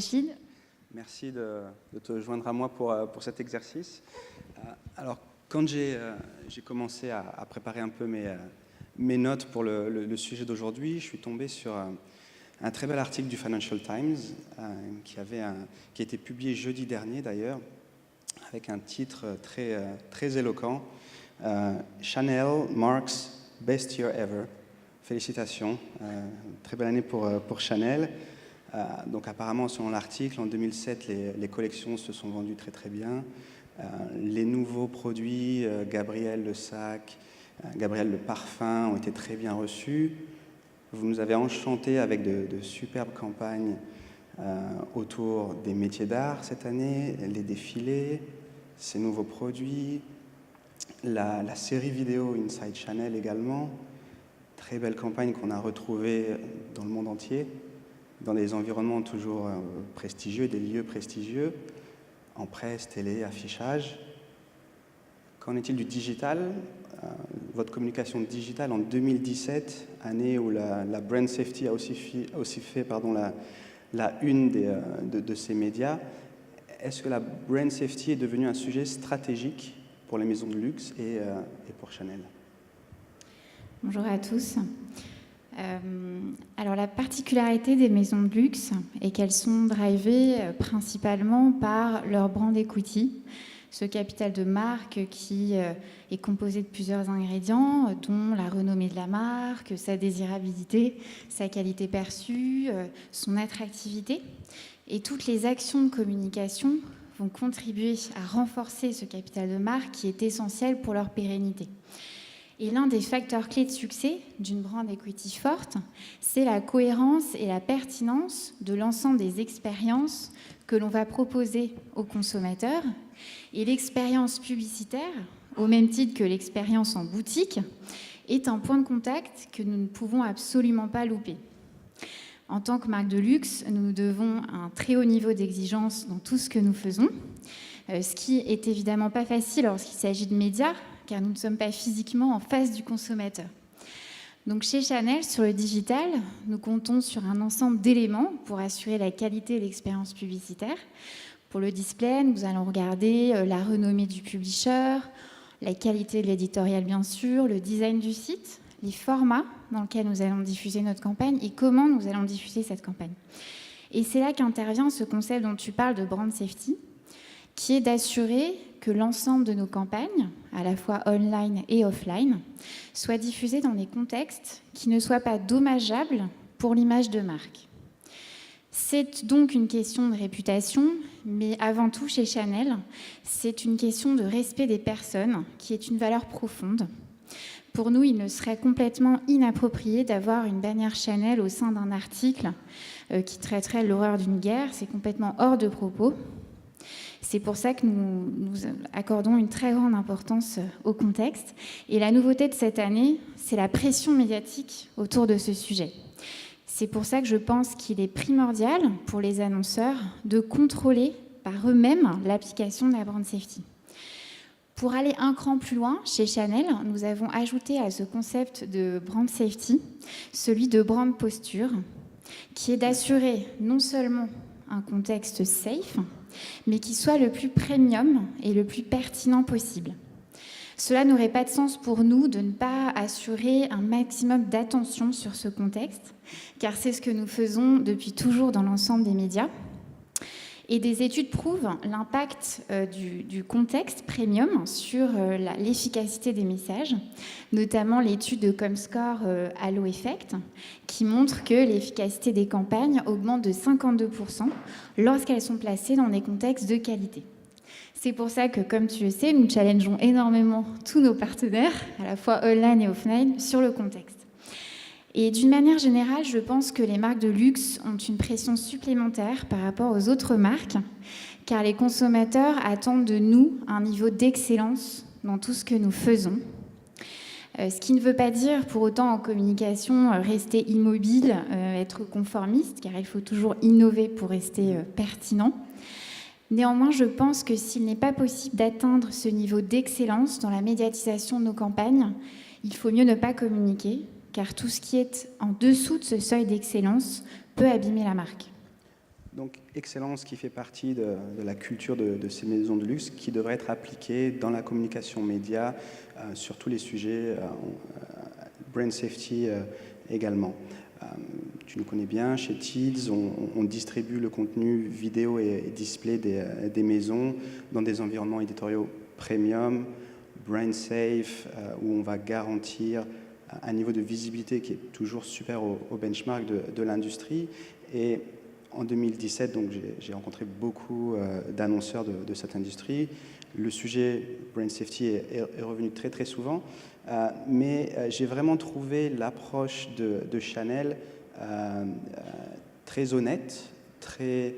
Rachid. Merci de te joindre à moi pour cet exercice. Alors, quand j'ai commencé à préparer un peu mes notes pour le sujet d'aujourd'hui, je suis tombé sur un très bel article du Financial Times qui a été publié jeudi dernier d'ailleurs, avec un titre très éloquent. Chanel marks best year ever. Félicitations, très belle année pour Chanel. Donc apparemment, selon l'article, en 2007, les collections se sont vendues très très bien. Les nouveaux produits, Gabrielle le sac, Gabrielle le parfum, ont été très bien reçus. Vous nous avez enchantés avec de superbes campagnes autour des métiers d'art cette année, les défilés, ces nouveaux produits, la série vidéo Inside Chanel également. Très belle campagne qu'on a retrouvée dans le monde entier, dans des environnements toujours prestigieux, des lieux prestigieux, en presse, télé, affichage. Qu'en est-il du digital ? Votre communication digitale en 2017, année où la brand safety a aussi fait la une de ces médias. Est-ce que la brand safety est devenue un sujet stratégique pour les maisons de luxe et pour Chanel ? Bonjour à tous. Alors la particularité des maisons de luxe est qu'elles sont drivées principalement par leur brand equity, ce capital de marque qui est composé de plusieurs ingrédients, dont la renommée de la marque, sa désirabilité, sa qualité perçue, son attractivité. Et toutes les actions de communication vont contribuer à renforcer ce capital de marque qui est essentiel pour leur pérennité. Et l'un des facteurs clés de succès d'une brand equity forte, c'est la cohérence et la pertinence de l'ensemble des expériences que l'on va proposer aux consommateurs. Et l'expérience publicitaire, au même titre que l'expérience en boutique, est un point de contact que nous ne pouvons absolument pas louper. En tant que marque de luxe, nous devons un très haut niveau d'exigence dans tout ce que nous faisons, ce qui est évidemment pas facile lorsqu'il s'agit de médias, car nous ne sommes pas physiquement en face du consommateur. Donc chez Chanel, sur le digital, nous comptons sur un ensemble d'éléments pour assurer la qualité de l'expérience publicitaire. Pour le display, nous allons regarder la renommée du publisher, la qualité de l'éditorial bien sûr, le design du site, les formats dans lesquels nous allons diffuser notre campagne et comment nous allons diffuser cette campagne. Et c'est là qu'intervient ce concept dont tu parles de brand safety, qui est d'assurer que l'ensemble de nos campagnes, à la fois online et offline, soient diffusées dans des contextes qui ne soient pas dommageables pour l'image de marque. C'est donc une question de réputation, mais avant tout chez Chanel, c'est une question de respect des personnes, qui est une valeur profonde. Pour nous, il ne serait complètement inapproprié d'avoir une bannière Chanel au sein d'un article qui traiterait l'horreur d'une guerre. C'est complètement hors de propos. C'est pour ça que nous accordons une très grande importance au contexte. Et la nouveauté de cette année, c'est la pression médiatique autour de ce sujet. C'est pour ça que je pense qu'il est primordial pour les annonceurs de contrôler par eux-mêmes l'application de la brand safety. Pour aller un cran plus loin, chez Chanel, nous avons ajouté à ce concept de brand safety celui de brand posture, qui est d'assurer non seulement un contexte safe, mais qui soit le plus premium et le plus pertinent possible. Cela n'aurait pas de sens pour nous de ne pas assurer un maximum d'attention sur ce contexte, car c'est ce que nous faisons depuis toujours dans l'ensemble des médias. Et des études prouvent l'impact du contexte premium sur l'efficacité des messages, notamment l'étude de Comscore Halo Effect, qui montre que l'efficacité des campagnes augmente de 52% lorsqu'elles sont placées dans des contextes de qualité. C'est pour ça que, comme tu le sais, nous challengeons énormément tous nos partenaires, à la fois online et offline, sur le contexte. Et d'une manière générale, je pense que les marques de luxe ont une pression supplémentaire par rapport aux autres marques, car les consommateurs attendent de nous un niveau d'excellence dans tout ce que nous faisons. Ce qui ne veut pas dire, pour autant, en communication, rester immobile, être conformiste, car il faut toujours innover pour rester pertinent. Néanmoins, je pense que s'il n'est pas possible d'atteindre ce niveau d'excellence dans la médiatisation de nos campagnes, il faut mieux ne pas communiquer, car tout ce qui est en dessous de ce seuil d'excellence peut abîmer la marque. Donc, excellence qui fait partie de la culture de ces maisons de luxe qui devrait être appliquée dans la communication média sur tous les sujets, brand safety également. Tu nous connais bien, chez Teads, on distribue le contenu vidéo et display des maisons dans des environnements éditoriaux premium, brand safe, où on va garantir un niveau de visibilité qui est toujours super au benchmark de l'industrie. Et en 2017, donc, j'ai rencontré beaucoup d'annonceurs de cette industrie. Le sujet brand safety est revenu très très souvent, mais j'ai vraiment trouvé l'approche de Chanel très honnête, très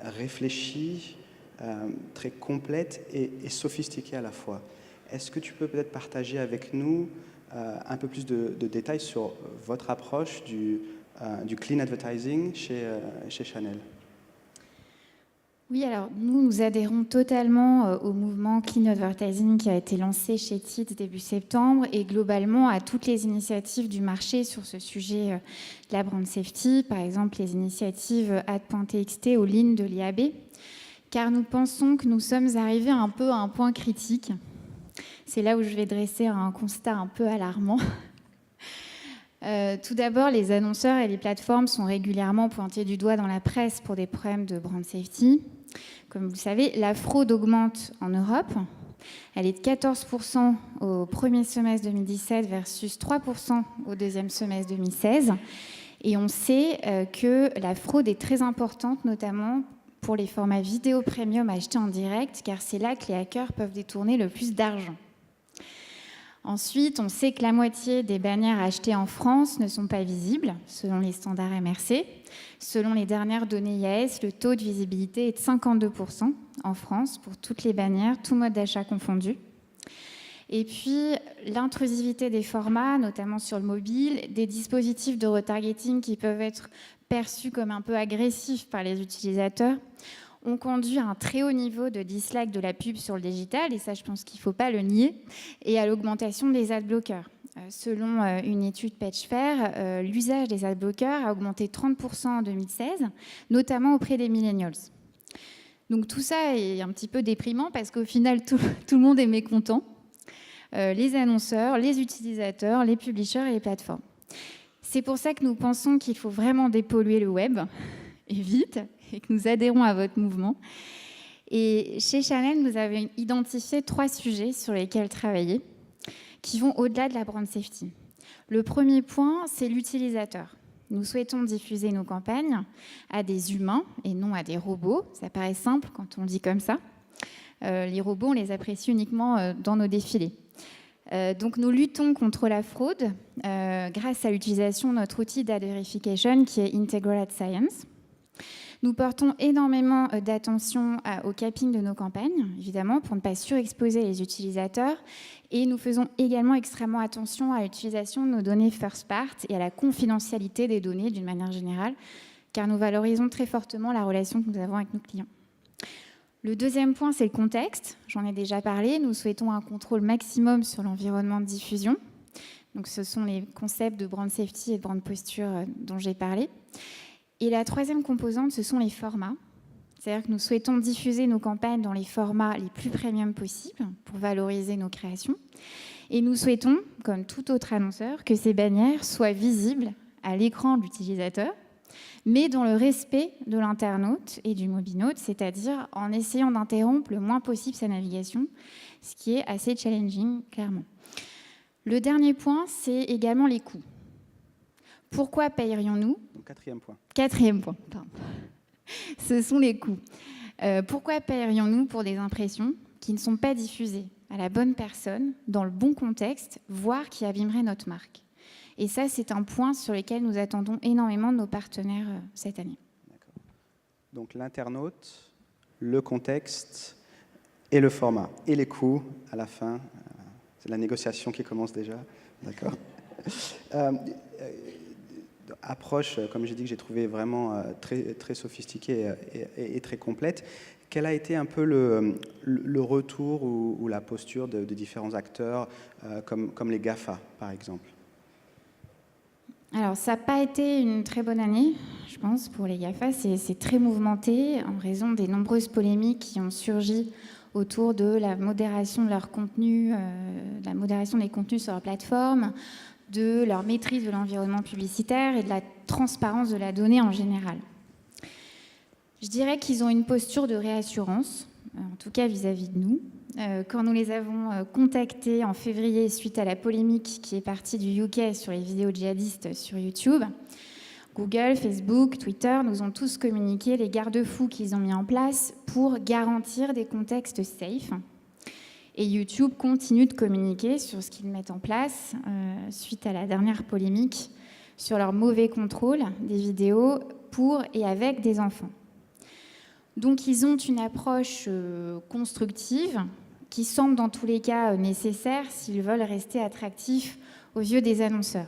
réfléchie, très complète et sophistiquée à la fois. Est-ce que tu peux peut-être partager avec nous un peu plus de détails sur votre approche du clean advertising chez Chanel? Oui, alors nous adhérons totalement au mouvement Clean Advertising qui a été lancé chez Teads début septembre et globalement à toutes les initiatives du marché sur ce sujet de la brand safety, par exemple les initiatives Ad.txt ou Lean de l'IAB, car nous pensons que nous sommes arrivés un peu à un point critique. C'est là où je vais dresser un constat un peu alarmant. Tout d'abord, les annonceurs et les plateformes sont régulièrement pointés du doigt dans la presse pour des problèmes de brand safety. Comme vous le savez, la fraude augmente en Europe. Elle est de 14% au premier semestre 2017 versus 3% au deuxième semestre 2016. Et on sait que la fraude est très importante, notamment pour les formats vidéo premium achetés en direct, car c'est là que les hackers peuvent détourner le plus d'argent. Ensuite, on sait que la moitié des bannières achetées en France ne sont pas visibles, selon les standards MRC. Selon les dernières données IAS, le taux de visibilité est de 52% en France pour toutes les bannières, tout mode d'achat confondu. Et puis, l'intrusivité des formats, notamment sur le mobile, des dispositifs de retargeting qui peuvent être perçus comme un peu agressifs par les utilisateurs, ont conduit à un très haut niveau de dislike de la pub sur le digital, et ça, je pense qu'il ne faut pas le nier, et à l'augmentation des adblockers. Selon une étude PageFair, l'usage des adblockers a augmenté 30% en 2016, notamment auprès des millennials. Donc tout ça est un petit peu déprimant parce qu'au final, tout le monde est mécontent. Les annonceurs, les utilisateurs, les publishers et les plateformes. C'est pour ça que nous pensons qu'il faut vraiment dépolluer le web, et vite, et que nous adhérons à votre mouvement. Et chez Chanel, nous avons identifié 3 sujets sur lesquels travailler, qui vont au-delà de la brand safety. Le premier point, c'est l'utilisateur. Nous souhaitons diffuser nos campagnes à des humains et non à des robots. Ça paraît simple quand on le dit comme ça. Les robots, on les apprécie uniquement dans nos défilés. Donc nous luttons contre la fraude grâce à l'utilisation de notre outil d'ad verification qui est Integral Ad Science. Nous portons énormément d'attention au capping de nos campagnes, évidemment, pour ne pas surexposer les utilisateurs. Et nous faisons également extrêmement attention à l'utilisation de nos données first part et à la confidentialité des données d'une manière générale, car nous valorisons très fortement la relation que nous avons avec nos clients. Le deuxième point, c'est le contexte. J'en ai déjà parlé. Nous souhaitons un contrôle maximum sur l'environnement de diffusion. Donc, ce sont les concepts de brand safety et de brand posture dont j'ai parlé. Et la troisième composante, ce sont les formats. C'est-à-dire que nous souhaitons diffuser nos campagnes dans les formats les plus premium possibles pour valoriser nos créations. Et nous souhaitons, comme tout autre annonceur, que ces bannières soient visibles à l'écran de l'utilisateur, mais dans le respect de l'internaute et du mobinaute, c'est-à-dire en essayant d'interrompre le moins possible sa navigation, ce qui est assez challenging, clairement. Le dernier point, c'est également les coûts. Pourquoi paierions-nous ? Quatrième point, pardon. Ce sont les coûts. Pourquoi paierions-nous pour des impressions qui ne sont pas diffusées à la bonne personne, dans le bon contexte, voire qui abîmeraient notre marque ? Et ça, c'est un point sur lequel nous attendons énormément de nos partenaires cette année. D'accord. Donc l'internaute, le contexte et le format. Et les coûts à la fin. C'est la négociation qui commence déjà. D'accord. Approche, comme j'ai dit, que j'ai trouvé vraiment très, très sophistiquée et très complète. Quel a été un peu le retour ou la posture de différents acteurs comme les GAFA, par exemple ? Alors, ça n'a pas été une très bonne année, je pense, pour les GAFA. C'est très mouvementé en raison des nombreuses polémiques qui ont surgi autour de la modération de leur contenu, la modération des contenus sur leur plateforme, de leur maîtrise de l'environnement publicitaire et de la transparence de la donnée en général. Je dirais qu'ils ont une posture de réassurance, en tout cas vis-à-vis de nous. Quand nous les avons contactés en février suite à la polémique qui est partie du UK sur les vidéos djihadistes sur YouTube, Google, Facebook, Twitter nous ont tous communiqué les garde-fous qu'ils ont mis en place pour garantir des contextes safe. Et YouTube continue de communiquer sur ce qu'ils mettent en place suite à la dernière polémique sur leur mauvais contrôle des vidéos pour et avec des enfants. Donc ils ont une approche constructive qui semble dans tous les cas nécessaire s'ils veulent rester attractifs aux yeux des annonceurs.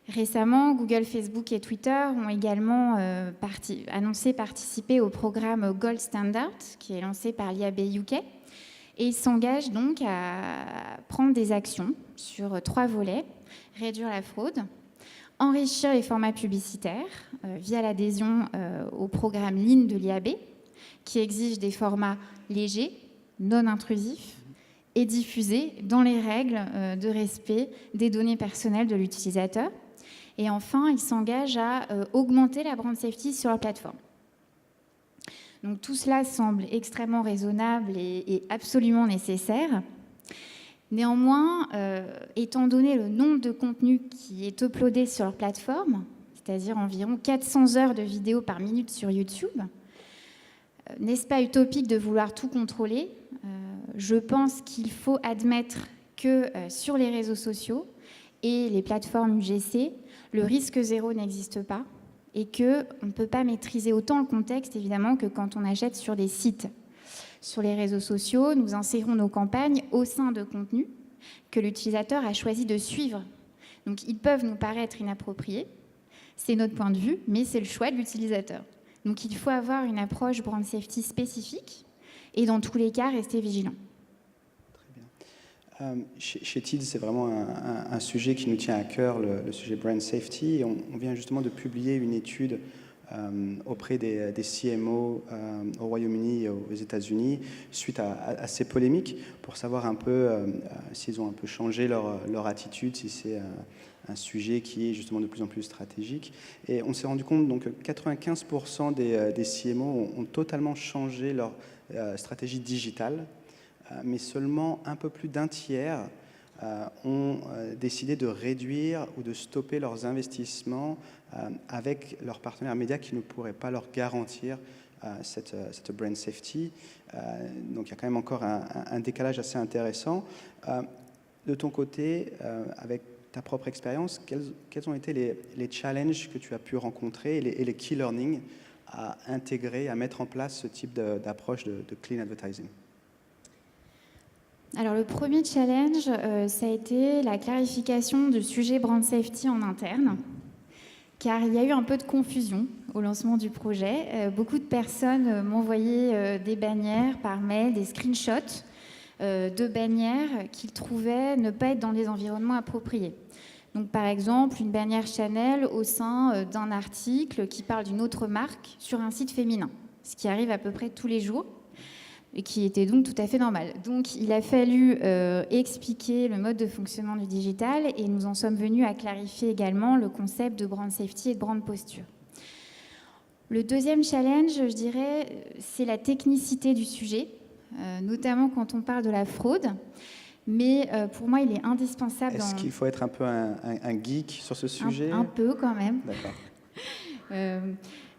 Récemment, Google, Facebook et Twitter ont également annoncé participer au programme Gold Standard qui est lancé par l'IAB UK et ils s'engagent donc à prendre des actions sur 3 volets: réduire la fraude, enrichir les formats publicitaires via l'adhésion au programme Lean de l'IAB qui exige des formats légers, non intrusifs et diffusés dans les règles de respect des données personnelles de l'utilisateur. Et enfin, ils s'engagent à augmenter la brand safety sur leur plateforme. Donc tout cela semble extrêmement raisonnable et absolument nécessaire. Néanmoins, étant donné le nombre de contenus qui est uploadé sur leur plateforme, c'est-à-dire environ 400 heures de vidéos par minute sur YouTube, n'est-ce pas utopique de vouloir tout contrôler ? Je pense qu'il faut admettre que sur les réseaux sociaux et les plateformes UGC, le risque zéro n'existe pas et qu'on ne peut pas maîtriser autant le contexte, évidemment, que quand on achète sur des sites. Sur les réseaux sociaux, nous insérons nos campagnes au sein de contenus que l'utilisateur a choisi de suivre. Donc, ils peuvent nous paraître inappropriés, c'est notre point de vue, mais c'est le choix de l'utilisateur. Donc, il faut avoir une approche brand safety spécifique et dans tous les cas, rester vigilant. Très bien. Chez TID, c'est vraiment un sujet qui nous tient à cœur, le sujet brand safety. Et on vient justement de publier une étude auprès des CMO au Royaume-Uni et aux États-Unis suite à ces polémiques pour savoir un peu s'ils ont un peu changé leur attitude, si c'est un sujet qui est justement de plus en plus stratégique. Et on s'est rendu compte donc, que 95% des CMO ont totalement changé leur stratégie digitale, mais seulement un peu plus d'un tiers ont décidé de réduire ou de stopper leurs investissements avec leurs partenaires médias qui ne pourraient pas leur garantir cette brand safety. Donc il y a quand même encore un décalage assez intéressant. De ton côté, avec ta propre expérience, quels ont été les challenges que tu as pu rencontrer et les key learnings à intégrer, à mettre en place ce type d'approche de clean advertising? Alors le premier challenge, ça a été la clarification du sujet brand safety en interne, car il y a eu un peu de confusion au lancement du projet. Beaucoup de personnes m'envoyaient des bannières par mail, des screenshots de bannières qu'ils trouvaient ne pas être dans les environnements appropriés. Donc par exemple, une bannière Chanel au sein d'un article qui parle d'une autre marque sur un site féminin, ce qui arrive à peu près tous les jours, et qui était donc tout à fait normal. Donc il a fallu expliquer le mode de fonctionnement du digital et nous en sommes venus à clarifier également le concept de brand safety et de brand posture. Le deuxième challenge, je dirais, c'est la technicité du sujet, notamment quand on parle de la fraude. Mais pour moi, il est indispensable... Est-ce qu'il faut être un peu un geek sur ce sujet ? Un peu quand même. D'accord.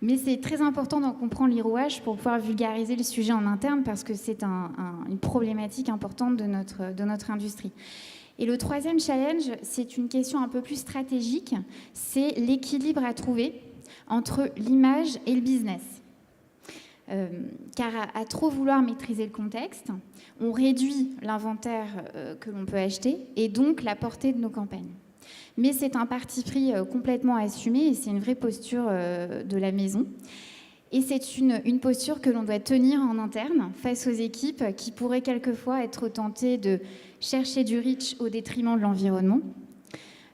Mais c'est très important d'en comprendre les rouages pour pouvoir vulgariser le sujet en interne parce que c'est une problématique importante de notre industrie. Et le troisième challenge, c'est une question un peu plus stratégique, c'est l'équilibre à trouver entre l'image et le business. Car à trop vouloir maîtriser le contexte, on réduit l'inventaire que l'on peut acheter et donc la portée de nos campagnes. Mais c'est un parti pris complètement assumé et c'est une vraie posture de la maison. Et c'est une posture que l'on doit tenir en interne face aux équipes qui pourraient quelquefois être tentées de chercher du reach au détriment de l'environnement.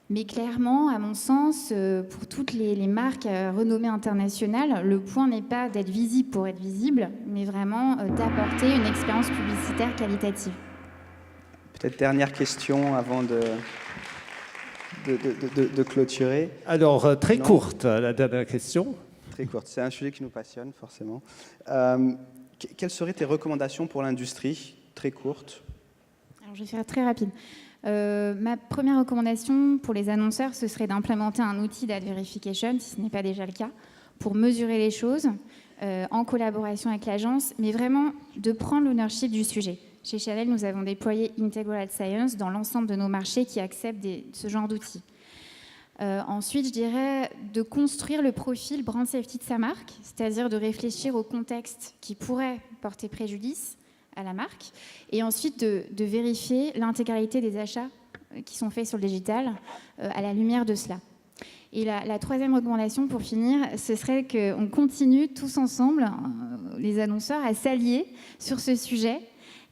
Mais clairement, à mon sens, pour toutes les marques à renommée internationale, le point n'est pas d'être visible pour être visible, mais vraiment d'apporter une expérience publicitaire qualitative. Peut-être dernière question avant de clôturer. Alors, très courte, la dernière question. Très courte. C'est un sujet qui nous passionne, forcément. Quelles seraient tes recommandations pour l'industrie? Très courte. Alors, je vais faire très rapide. Ma première recommandation pour les annonceurs, ce serait d'implémenter un outil d'ad verification, si ce n'est pas déjà le cas, pour mesurer les choses en collaboration avec l'agence, mais vraiment de prendre l'ownership du sujet. Chez Chanel, nous avons déployé Integral Ad Science dans l'ensemble de nos marchés qui acceptent ce genre d'outils. Ensuite, je dirais de construire le profil brand safety de sa marque, c'est-à-dire de réfléchir au contexte qui pourrait porter préjudice à la marque, et ensuite de vérifier l'intégralité des achats qui sont faits sur le digital à la lumière de cela. Et la troisième recommandation, pour finir, ce serait qu'on continue tous ensemble, les annonceurs, à s'allier sur ce sujet,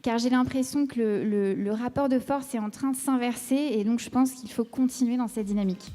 car j'ai l'impression que le rapport de force est en train de s'inverser, et donc je pense qu'il faut continuer dans cette dynamique.